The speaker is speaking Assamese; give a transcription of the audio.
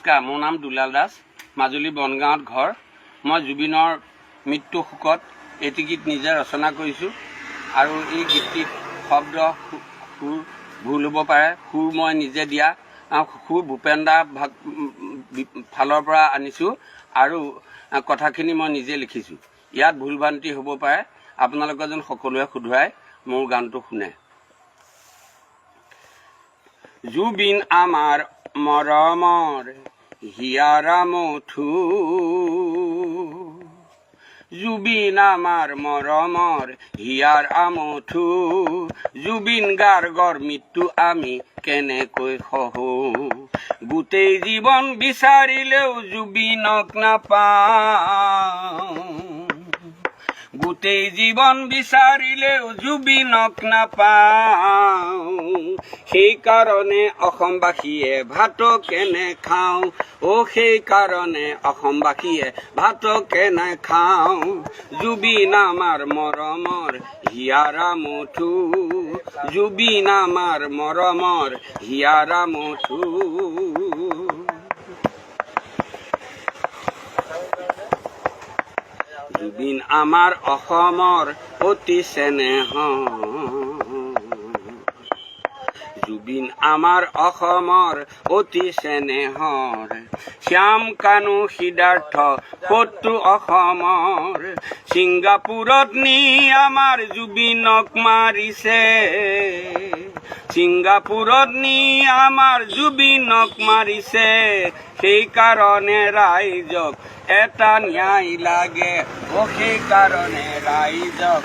নমস্কাৰ, মোৰ নাম দুলাল দাস, মাজুলী বনগাঁৱত ঘৰ। মই জুবিনৰ মৃত্যু শোকত এটি গীত নিজে ৰচনা কৰিছোঁ আৰু এই গীতটিত শব্দ সুৰ ভুল হ'ব পাৰে। সুৰ মই নিজে দিয়া, সুৰ ভূপেন দা ফালৰ পৰা আনিছোঁ আৰু কথাখিনি মই নিজে লিখিছোঁ। ইয়াত ভুল ভ্ৰান্তি হ'ব পাৰে, আপোনালোকে যেন সকলোৱে শুধৰাই মোৰ গানটো শুনে। জুবিন আমাৰ মৰমৰ হিয়াৰা মথু, জুবিন আমাৰ মৰমৰ হিয়াৰ আমঠু, জুবিন গাৰ্গৰ মৃত্যু আমি কেনেকৈ সহো, গোটেই জীৱন বিচাৰিলেও জুবিনক নাপাওঁ, গোটেই জীৱন বিচাৰিলেও জুবিনক নাপাওঁ, সেইকাৰণে অসমবাসীয়ে ভাত কেনে খাওঁ, সেইকাৰণে অসমবাসীয়ে ভাত কেনে খাওঁ, জুবিন আমাৰ মৰমৰ হিয়াৰা মথু, জুবিন আমাৰ মৰমৰ হিয়াৰা মথু। জুবিন আমাৰ অসমৰ অতি চেনেহ, জুবিন আমাৰ অসমৰ অতি চেনেহৰ, শ্যাম কানু সিদ্ধাৰ্থ শত্ৰু অসমৰ, ছিংগাপুৰত নি আমাৰ জুবিনক মাৰিছে, ছিংগাপুৰত নি আমাৰ জুবিনক মাৰিছে, সেইকাৰণে ৰাইজক এটা ন্যায় লাগে, সেইকাৰণে ৰাইজক